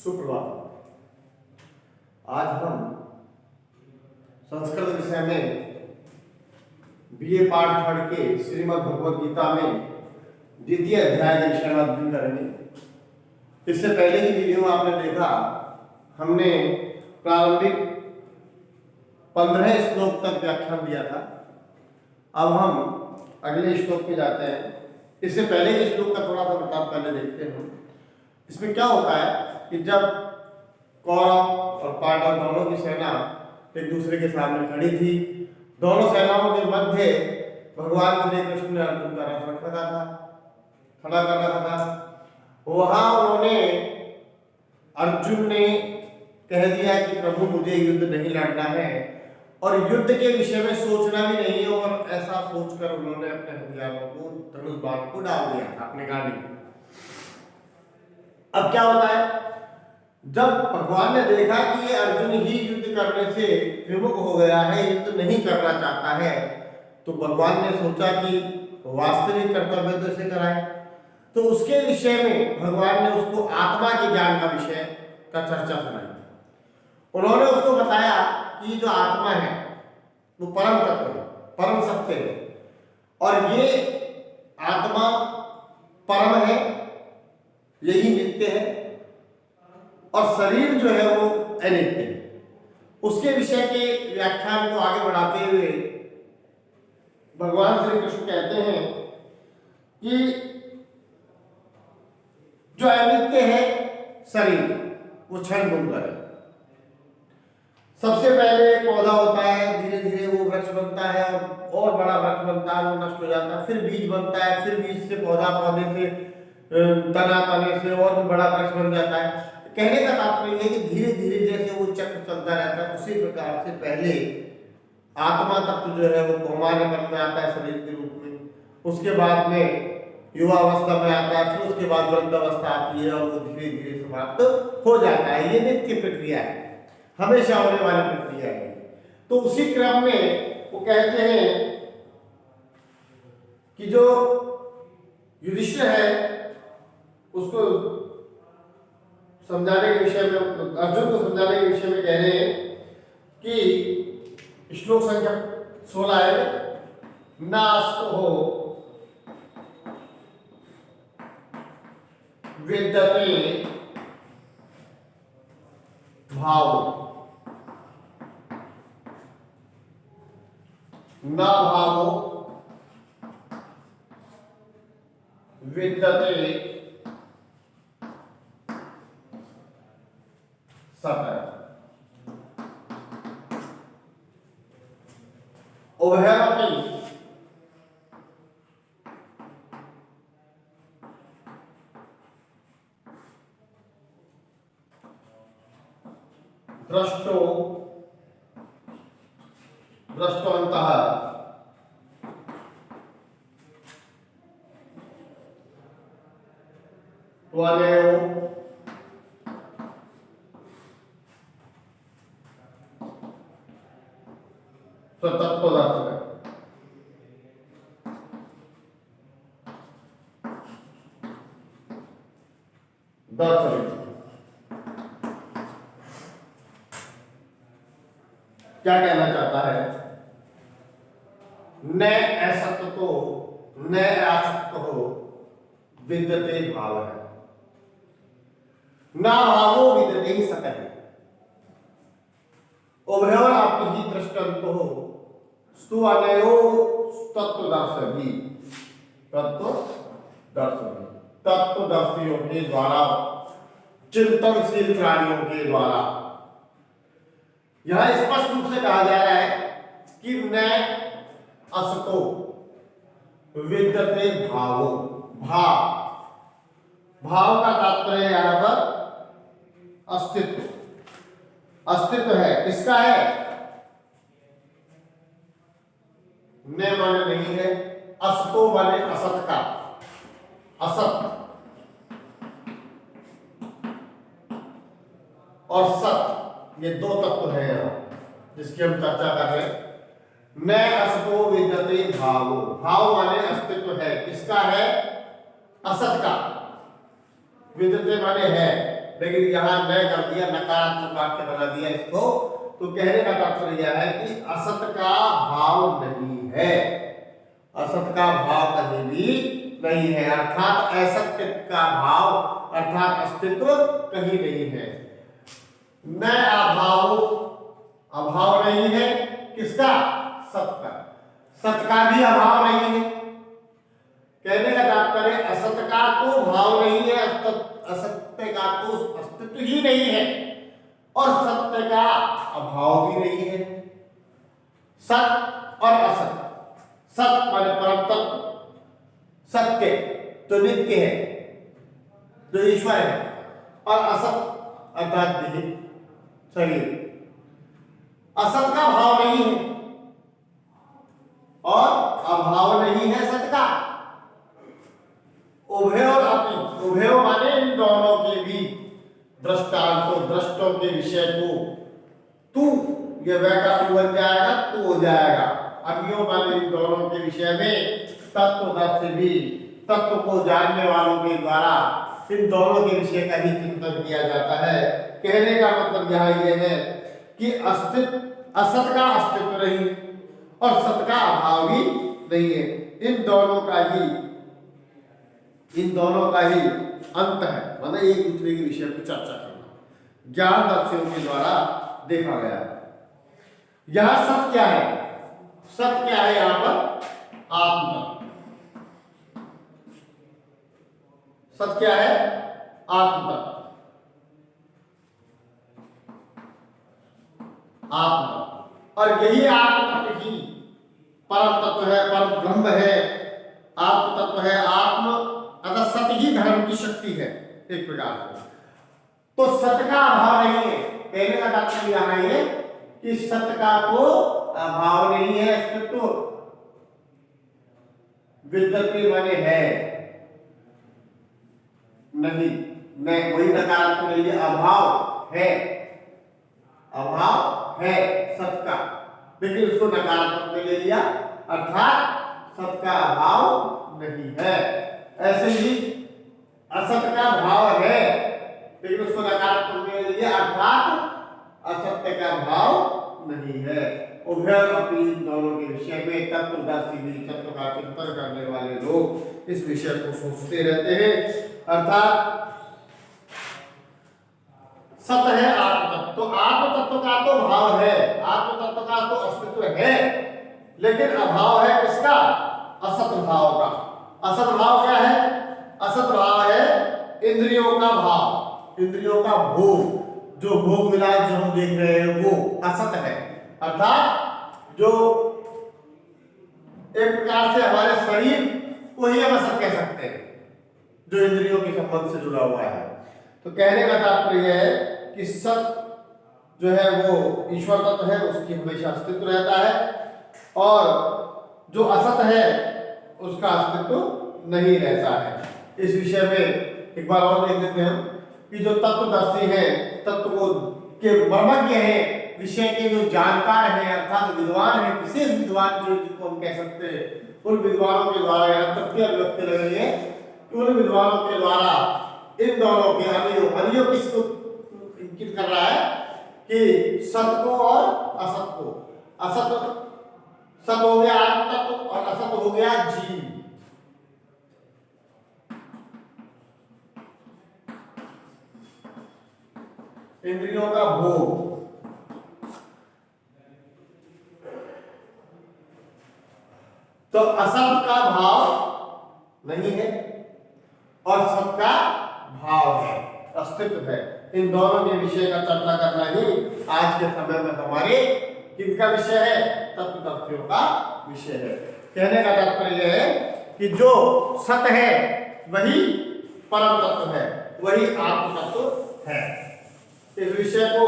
सुप्रभात। आज हम संस्कृत विषय में बीए पाठ थर्ड के श्रीमद् भगवद गीता में द्वितीय अध्याय के विषय में अध्ययन करेंगे। इससे पहले की वीडियो में आपने देखा, हमने प्रारंभिक 15 श्लोक तक व्याख्यान दिया था। अब हम अगले श्लोक पे जाते हैं। इससे पहले के श्लोक का थोड़ा सा प्रताप पहले देखते हैं। इसमें क्या होता है कि जब कौरव और पांडव दोनों की सेना एक दूसरे के सामने खड़ी थी, दोनों सेनाओं के मध्य भगवान श्री कृष्ण ने अर्जुन का रथ खड़ा कर रखा था। वहां उन्होंने अर्जुन ने कह दिया कि प्रभु मुझे युद्ध नहीं लड़ना है और युद्ध के विषय में सोचना भी नहीं है, और ऐसा सोचकर उन्होंने अपने हथियारों को धनुष बाण को डाल दिया था अपने गाड़ी में। अब क्या होता है, जब भगवान ने देखा कि ये अर्जुन ही युद्ध करने से विमुख हो गया है, युद्ध नहीं करना चाहता है, तो भगवान ने सोचा कि वास्तविक कर्तव्य तो इसे कराए। तो उसके विषय में भगवान ने उसको आत्मा के ज्ञान का विषय का चर्चा सुनाई। उन्होंने उसको बताया कि जो आत्मा है वो परम तत्व है, परम सत्य है, और ये आत्मा परम है, यही नित्य है, और शरीर जो है वो अनित्य है। उसके विषय के व्याख्यान को आगे बढ़ाते हुए भगवान श्री कृष्ण कहते हैं कि जो अनित्य है शरीर, वो क्षण भंगुर है। सबसे पहले पौधा होता है, धीरे धीरे वो वृक्ष बनता है और बड़ा वृक्ष बनता है, वो नष्ट हो जाता है। फिर बीज बनता है, फिर बीज से पौधा, पौधे से तना, तने से और भी बड़ा वृक्ष बन जाता है। कहने का तात्पर्य है कि धीरे धीरे जैसे वो चक्र चलता रहता है, उसी प्रकार से पहले आत्मा तत्व जो है वो कौमार्यपन में आता है शरीर के रूप में, उसके बाद में युवावस्था में आता है, फिर उसके बाद वृद्धावस्था आती है और वो धीरे धीरे समाप्त हो जाता है। ये नित्य प्रक्रिया है, हमेशा होने वाली प्रक्रिया है। तो उसी क्रम में वो कहते हैं कि जो युधिष्ठिर है उसको समझाने के विषय में, अर्जुन को समझाने के विषय में कह रहे हैं कि श्लोक संख्या 16 है, नास्तो विद्यते भाव न भावो विद्यते सतः उभयमपि दृष्टवन्तः त्वनेव स्वतत्वदर्शक। दर्शन क्या कहना चाहता है? न असक्त तो न आसक्त हो विद्यते भाव है, ना भावो विद्यते ही सतः उभयोर आपकी ही दृष्टांतो स्तु अनयो तत्वदर्शी, तत्वदर्शियों के द्वारा, चिंतनशील प्राणियों के द्वारा यह स्पष्ट रूप से कहा जा रहा है कि न असतो विद्यते भावो। भाव का तात्पर्य यहां पर अस्तित्व है। किसका है? न माने नहीं है, असतो माने असत का, असत और सत, ये दो तत्व है यहाँ जिसकी हम चर्चा कर रहे हैं। न असतो विद्यते भावो, भाव माने अस्तित्व है। किसका है? असत का। विद्यते माने है, लेकिन यहाँ न कर दिया, नकारात्मक वाक्य बना दिया इसको। तो कहने का तात्पर्य यह है कि असत का भाव नहीं है, असत का भाव कहीं भी नहीं है, अर्थात असत्य का भाव अर्थात अस्तित्व कहीं नहीं है। न अभाव, अभाव नहीं है किसका? सत का। सत का भी अभाव नहीं है। कहने का तात्पर्य असत का तो भाव नहीं है, असत्य का तो अस्तित्व ही नहीं है, और सत्य का अभाव भी नहीं है। सत और असत, सत माने परम तत्व, सत्य जो नित्य है, जो ईश्वर है, और असत अर्थात देह शरीर। असत का भाव नहीं है और अभाव नहीं है सत का। उभय और अपि, उभय माने इन दोनों के भी, दृष्टांतों दृष्टों के विषय को तू, ये वह का तू बन जाएगा, तू हो जाएगा। अभियो माने इन दोनों के विषय में तत्वदर्शी भी, तत्व को जानने वालों के द्वारा इन दोनों के विषय का ही चिंतन किया जाता है। कहने का मतलब यहाँ यह है कि अस्तित्व, असत का अस्तित्व नहीं और सत का अभाव भी नहीं है। इन दोनों का ही अंत है, मतलब एक दूसरे के विषय पर चर्चा करना, ज्ञान दर्शियों के द्वारा देखा गया है। यह सत क्या है? सत क्या है यहां पर? आत्मा। सत क्या है? आत्मा। आत्मा, और यही आत्मा तत्व ही परम तत्व है, परम ब्रह्म है, आत्म तत्व है। आत्म अर्थात सत ही धर्म की शक्ति है एक प्रकार से। तो सत का अभाव नहीं है। कहने का तात्पर्य यहाँ है कि सत का तो अभाव नहीं है, अस्तित्व विद्यते माने है नहीं, मैं वही नकारात्मक नहीं है, अभाव है, अभाव है सत का, लेकिन उसको नकारात्मक में ले लिया, अर्थात सत का अभाव नहीं है। ऐसे ही असत का भाव है, लेकिन उसको नकारात्मक में ले लिया, अर्थात असत्य का भाव नहीं है। उभय और अपि दोनों के विषय में तत्वदर्शी भी, तत्व का चिंतन करने वाले लोग इस विषय को सोचते रहते हैं। अर्थात सत है आत्म तत्व, तो आत्म तत्व का तो भाव है, आत्म तत्व का तो अस्तित्व है, लेकिन अभाव है किसका? असत भाव का। असत भाव क्या है? असत भाव है इंद्रियों का भाव, इंद्रियों का भोग, जो भोग विलास जो हम देख रहे हैं वो असत है। अर्थात जो एक प्रकार से हमारे शरीर को ही हम असत कह सकते हैं, जो इंद्रियों के संबंध से जुड़ा हुआ है। तो कहने का तात्पर्य है कि सत जो है वो ईश्वर तत्व है, उसकी हमेशा अस्तित्व रहता है, और जो असत है उसका अस्तित्व नहीं रहता है। इस विषय में एक बार और देख लेते हैं कि जो तत्वदर्शी है, तत्व को के मर्मज्ञ है, विषय के जो जानकार है, अर्थात विद्वान है, विशेष विद्वान जो जिनको हम कह सकते हैं, उन विद्वानों के द्वारा यहाँ तथ्य अभिव्यक्ति लगेंगे कि उन विद्वानों के द्वारा इन दोनों के अनियो किसको इंकित कर रहा है कि सत को और असत को। असत सत हो गया आत्मा तत्व और असत हो गया जीव। इंद्रियों का भोग, तो असत का भाव नहीं है और सत का भाव है, अस्तित्व है। इन दोनों के विषय का चर्चा करना ही आज के समय में हमारे किनका विषय है? तत्वदर्शियों का विषय है। कहने का तात्पर्य यह है कि जो सत है वही परम तत्व है, वही आत्म तत्व है। इस विषय को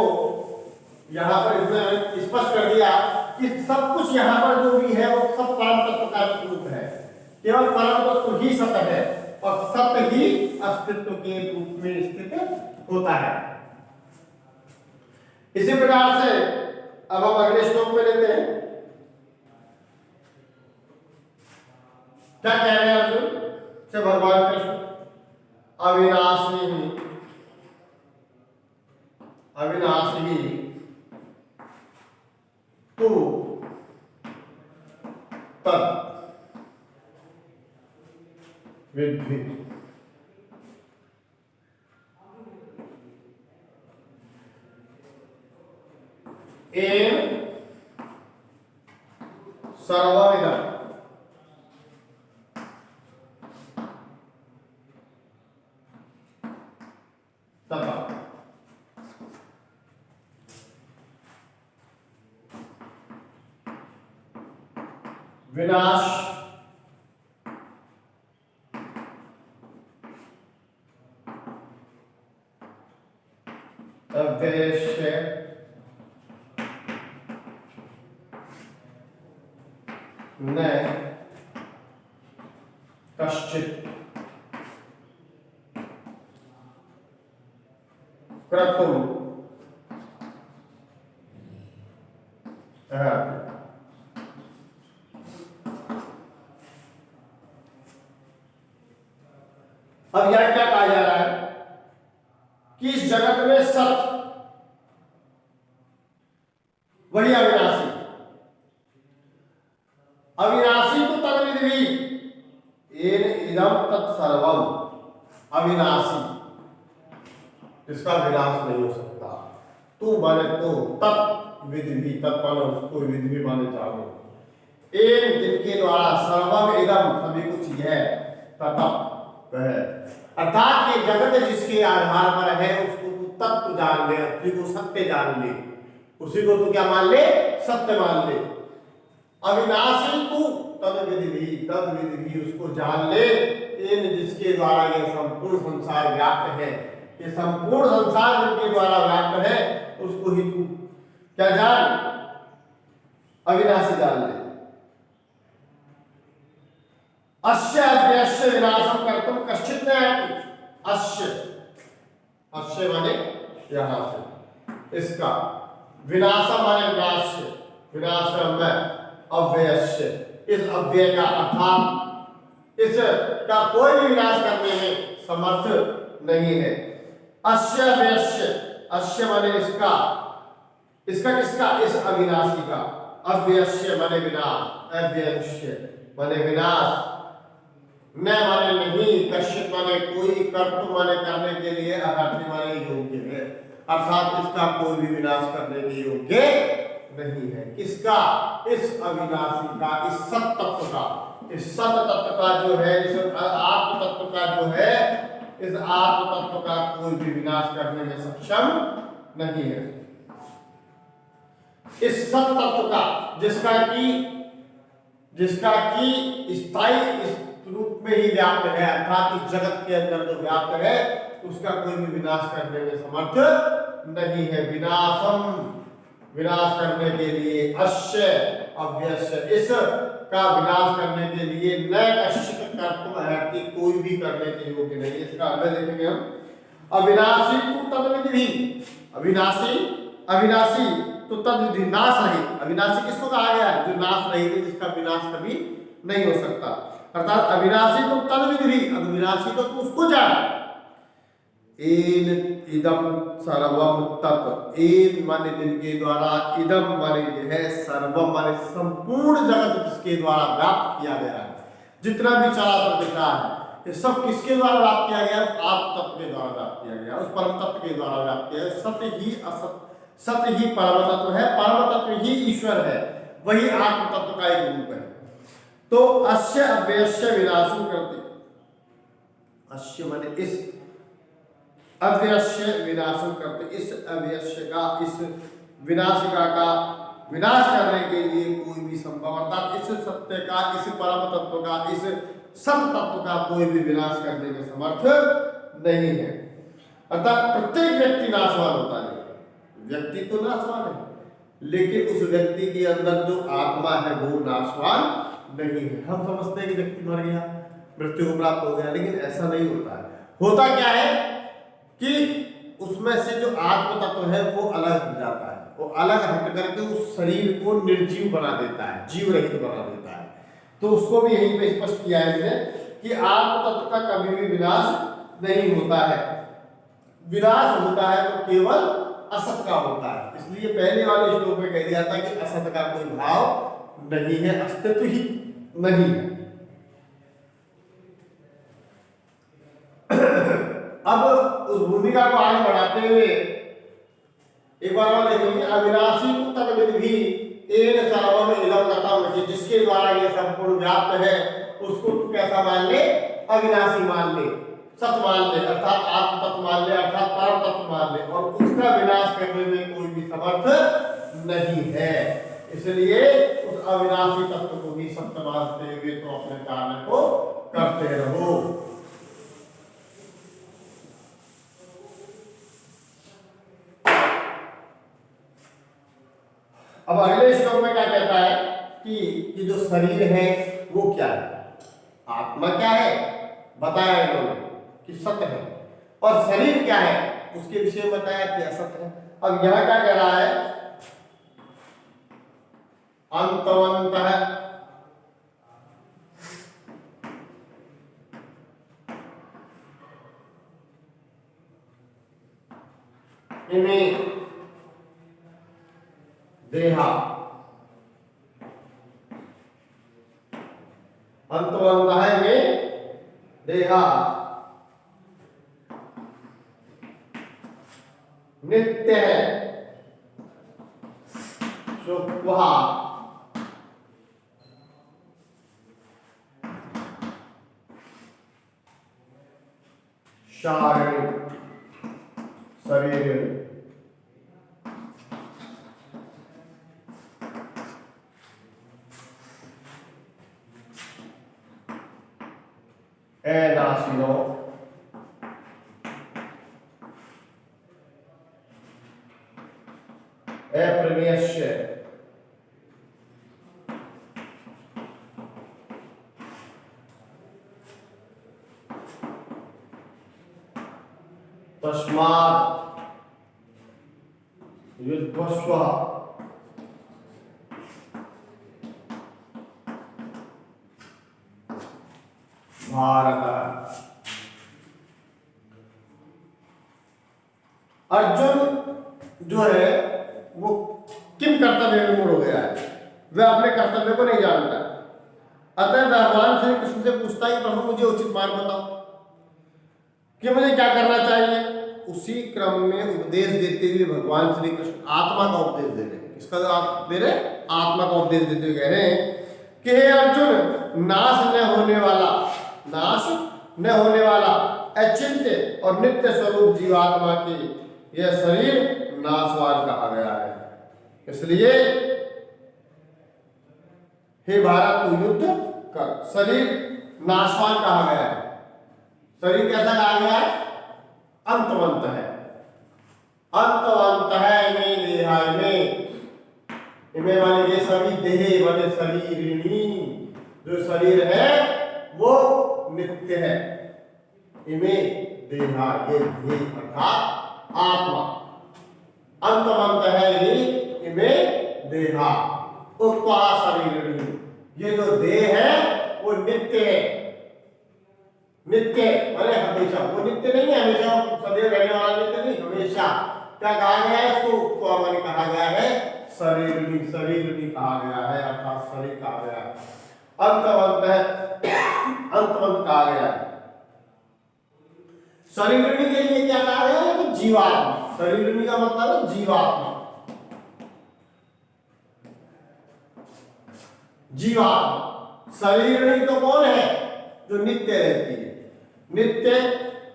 यहाँ पर इसने स्पष्ट कर दिया कि सब कुछ यहाँ पर जो भी है वो सब परम तत्व का रूप है, केवल परम तत्व ही सत्य है और सत्य ही अस्तित्व के रूप में स्थित होता है। इसी प्रकार से अब हम अगले श्लोक में लेते हैं। क्या कह रहे हैं अर्जुन से भगवान कृष्ण? अविनाशी अविनाशी तू तद विद्धि। एन सर्वविधम तथा विनाश अवश्य न कश्चित् कर्तुम् अर्हति। अब यह क्या कहा जा रहा है कि इस जगत में सत्य वही अविनाशी, अविनाशी तो तद्विधि एन इदम तत्सर्वम। अविनाशी इसका विनाश नहीं हो सकता। तू माने तो तत्विधि, तत्माने उसको विधि माने जानो। एन जिनके द्वारा सर्वम इदम सभी कुछ यह तथा वह, अर्थात ये जगत जिसके आधार पर है उसको तू तत्व जान ले, उसी को सत्य जान ले, उसी को तू क्या मान ले, सत्य मान ले। अविनाशी तू तद्विधि उसको जान ले। इन जिसके द्वारा ये संपूर्ण संसार व्याप्त है, ये संपूर्ण संसार जिनके द्वारा व्याप्त है उसको ही तू क्या जान, अविनाशी जान ले। अस्य अव्यस्य विनाशम कर्तुम कश्चित् न याति। अस्य, अस्य माने यहां से, इसका विनाशम माने विनाश, विनाशम में अव्यस्य, इस अव्यय का अर्थात इसका कोई भी विनाश करने में समर्थ नहीं है। अस्य अव्यस्य, अस्य माने इसका, इसका किसका, इस अविनाशी का। अव्यस्य माने विनाश, अव्यस्य माने विनाश, न माने नहीं, कश्चित् माने कोई, कर्तु माने करने के लिए, अर्हति माने योग्य है, अर्थात इसका कोई भी विनाश करने के योग्य नहीं है। किसका, इस अविनाशी का, इस सत तत्व का, इस सत तत्व का जो है, इस आत्म तत्व का जो है, इस आत्म तत्व का कोई भी विनाश करने में सक्षम नहीं है। इस सत तत्व का जिसका की स्थायी इस रूप में ही व्याप्त है, अर्थात इस जगत के अंदर जो व्याप्त है उसका कोई भी विनाश करने में समर्थ नहीं है। विनाशम, विनाश करने के लिए, अस्य अव्यस्य, इस का विनाश करने के लिए, न कश्चित् कर्तुम अर्हति, कोई भी करने के योग्य नहीं। इसका अर्थ देखेंगे हम। अविनाशी तु तद्विधि, अविनाशी, अविनाशी तो तद्विधि, नाश रहित। अविनाशी किसको कहा गया है, जो नाश रहित है, जिसका विनाश कभी नहीं हो सकता। अर्थात अविनाशी तो तद्विधि, अविनाशी तो तू उसको जान। एन इदम सर्वम तत्, एन माने जिनके द्वारा, इदम माने यह, सर्वम माने संपूर्ण जगत जिसके द्वारा व्याप्त किया गया है, जितना भी चराचर दिख रहा है ये सब किसके द्वारा व्याप्त किया गया, आत्म तत्व के द्वारा व्याप्त किया गया, उस परम तत्व के द्वारा व्याप्त किया गया। सत्य ही असत, सत्य ही परम तत्व है, परम तत्व ही ईश्वर है, वही आत्म तत्व का एक रूप है। तो अस्य अव्यस्य विनाशम करते, अस्य माने इस, अव्यस्य विनाशम करते, इस अव्यस्य का, इस विनाशिका का विनाश करने के लिए कोई भी संभव, अर्थात इस सत्य का, इस परम तत्व का, इस सत तत्व का कोई भी विनाश करने में समर्थ नहीं है। अर्थात प्रत्येक व्यक्ति नाशवान होता है, व्यक्ति तो नाशवान है, लेकिन उस व्यक्ति के अंदर जो आत्मा है वो नाशवान नहीं है। हम समझते हैं कि व्यक्ति मर गया, मृत्यु को प्राप्त हो गया, लेकिन ऐसा नहीं होता है। होता क्या है कि उसमें से जो आत्म तत्व है वो अलग हट जाता है, वो अलग हट करके उस शरीर को निर्जीव बना देता है, जीव रहित बना देता है। तो उसको भी यहीं पे स्पष्ट किया है इसने कि आत्म तत्व का कभी भी विनाश नहीं होता है। विनाश होता है तो केवल असत का होता है, इसलिए पहले वाले श्लोक में कह दिया था कि असत का कोई भाव नहीं है, अस्तित्व ही नहीं है। अब उस भूमिका को आगे बढ़ाते हुए एक बार और देखेंगे, अविनाशी तद्विद भी एन सर्वम इदं ततम, कि जिसके द्वारा ये संपूर्ण व्याप्त है उसको तू कैसा मान ले, अविनाशी मान ले, सत मान ले, अर्थात आत्म तत्व मान ले, अर्थात परम तत्व मान ले, और उसका विनाश करने में कोई भी समर्थ नहीं है। इसलिए उस अविनाशी तत्व को भी सत्य मानते हुए तो अपने कार्य को करते रहो। अब अगले श्लोक में क्या कहता है कि जो शरीर है वो क्या है, आत्मा क्या है, बताया इन्होंने कि सत्य है, और शरीर क्या है उसके विषय में बताया कि असत्य है। अब यहां क्या कह रहा है, अंतवंतः इमे देहा, अंतवंतः इमे देहा नित्य है शुभः शारीरिक शरीर नासिनो अप्रमेयस्य तस्मात् युद्धस्व भारत। अर्जुन जो है वो किम कर्तव्य में मूड हो गया है, वह अपने कर्तव्य को नहीं जानता। अतः भगवान श्री कृष्ण से पूछता है, प्रभु मुझे उचित मार्ग बताओ कि मुझे क्या करना चाहिए। उसी क्रम में उपदेश देते हुए भगवान श्री कृष्ण आत्मा का उपदेश दे रहे हैं। किसका आप दे रहे? आत्मा का उपदेश देते हुए कह रहे हैं कि हे अर्जुन, नाश न होने वाला अचिंत्य और नित्य स्वरूप जीवात्मा की यह शरीर नाशवान कहा गया है। इसलिए हे भारत तू युद्ध कर। शरीर नाशवान कहा गया है। शरीर कैसा कहा गया है? अंतवंत है। अंतवंत है इमे देहा, इमे वाले ये सभी देह वाले शरीरिणी, जो शरीर है वो नित्य है। इमे देहा, ये देह अर्थात आत्मा अंतवंत है, इमे देहा उत्पा शरीरिणी, ये जो देह है वो नित्य है। नित्य माने हमेशा, वो नित्य नहीं है हमेशा सदैव रहने वाला नित्य नहीं, हमेशा। क्या कहा गया है इसको? तो मैंने कहा गया है शरीरिणी, शरीरिणी कहा गया है, अर्थात शरीर कहा गया है। अंतवंत है, अंतवंत कहा गया है। शरीरिणी के लिए क्या कहा गया है? जीवात्मा। शरीरिणी का मतलब है जीवात्मा। जीवात्मा शरीरिणी तो कौन है? जो नित्य रहती है। नित्य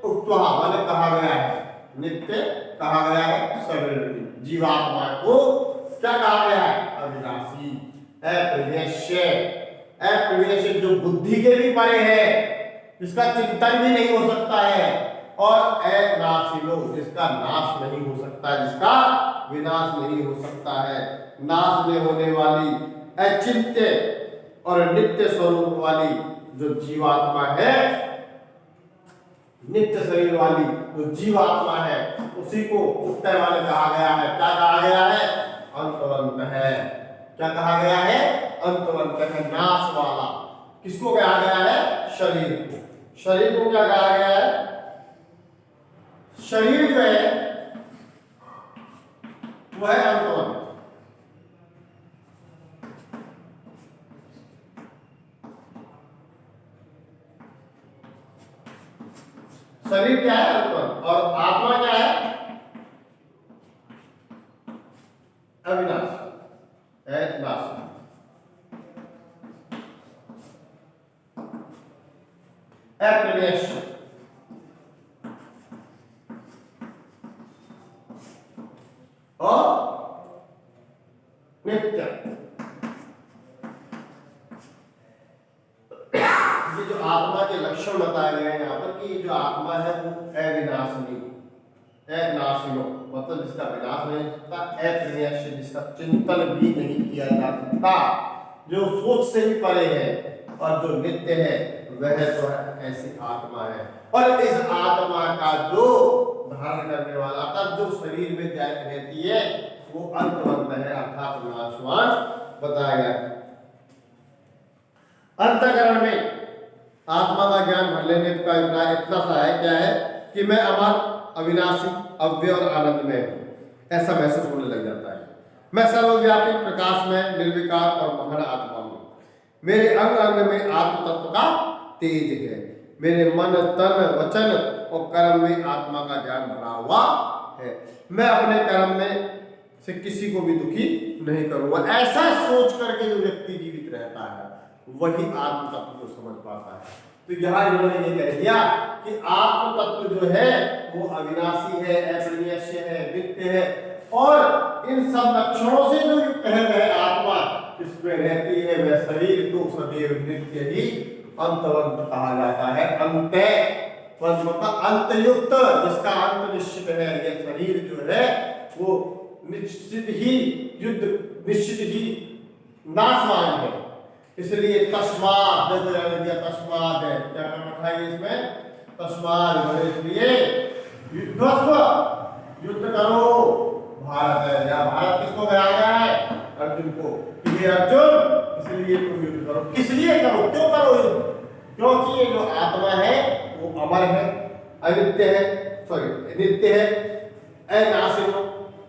उक्त्वा माने कहा गया है, नित्य कहा गया है शरीरिणी। जीवात्मा को क्या कहा गया है? अविनाशी, अप्रमेयस्य। अप्रमेयस्य जो बुद्धि के भी परे है, जिसका चिंतन भी नहीं हो सकता है, और अनाशिनो, जिसका नाश नहीं हो सकता, जिसका विनाश नहीं हो सकता है। नाश में होने वाली अचिंत्य और नित्य स्वरूप वाली जो जीवात्मा है, नित्य शरीर वाली जो जीवात्मा है, उसी को उत्तर वाले कहा गया है। क्या कहा गया है? अंतवंत है। क्या कहा गया है? अंतवंत है, नाश वाला। किसको कहा गया है? शरीर को। शरीर को क्या कहा गया है? शरीर जो है वो है अंतवंत। शरीर क्या है? अंतवंत। और आत्मा क्या है? अविनाशी, अविनाशी। अप्रमेय और नित्य। ये जो आत्मा के लक्षण बताए गए हैं यहाँ पर कि जो आत्मा है वो अविनाशिनी, अनाशिनो मतलब जिसका विनाश नहीं हो सकता, अप्रमेय जिसका चिंतन भी नहीं किया जा सकता, जो सोच से भी परे है, और जो नित्य है वह तो है ऐसी आत्मा है। और इस आत्मा का जो धारण करने वाला अर्थात जो शरीर में रहती है वो अंतवंत है अर्थात नाशवान बताया गया। अंतःकरण में आत्मा का ज्ञान भर लेने का अभिप्राय इतना सा है, क्या है कि मैं अमर, अविनाशी, अव्यय और आनंदमय हूं, ऐसा महसूस होने लग जाता है। मैं सर्वव्यापी, प्रकाश में निर्विकार और महान आत्मा हूं। मेरे अंग अंग में आत्म तत्व का तेज है। मेरे मन, तन, वचन और कर्म में आत्मा का ज्ञान भरा हुआ है। मैं अपने कर्म में से किसी को भी दुखी नहीं करूंगा। ऐसा सोच करके जो व्यक्ति जीवित रहता है वही आत्म तत्व को समझ पाता है। तो यहाँ इन्होंने ये कह दिया कि आत्म तत्व जो है वो अविनाशी है, अप्रमेय है, नित्य है, और इन सब लक्षणों से जो युक्त है वह आत्मा इसमें रहती है। वह शरीर तो सदैव नित्य ही अंतवंत कहा जाता है। अंतवंत मतलब अंतयुक्त, जिसका अंत निश्चित है। यह शरीर जो है वो निश्चित ही युद्ध, निश्चित ही नाशवान है। इसलिए तस्माद दिया, तस्माद है क्या कर रखा है इसमें, तस्माद है, इसलिए युद्धस्व, युद्ध करो भारत है। या भारत किसको कहा गया है? अर्जुन को। ये अर्जुन इसलिए तुम युद्ध करो। किस लिए करो, क्यों करो युद्ध? क्योंकि ये जो आत्मा है वो अमर है, अनित्य है, सॉरी नित्य है, अनाशिनो,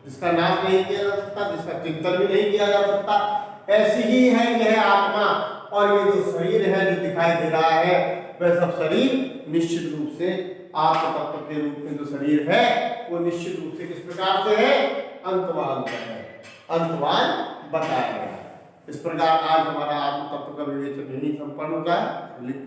जिसका नाश नहीं किया जा सकता, जिसका चिंतन भी नहीं किया जा सकता, ऐसी ही है यह आत्मा। और ये जो शरीर है जो दिखाई दे रहा है वह सब शरीर निश्चित रूप से आत्म तत्व के रूप में जो शरीर है वो निश्चित रूप से किस प्रकार से है? अंतवान है, अंतवान बताया गया। इस प्रकार आज हमारा आत्म तत्व का विवेचन यही संपन्न होता है। लिख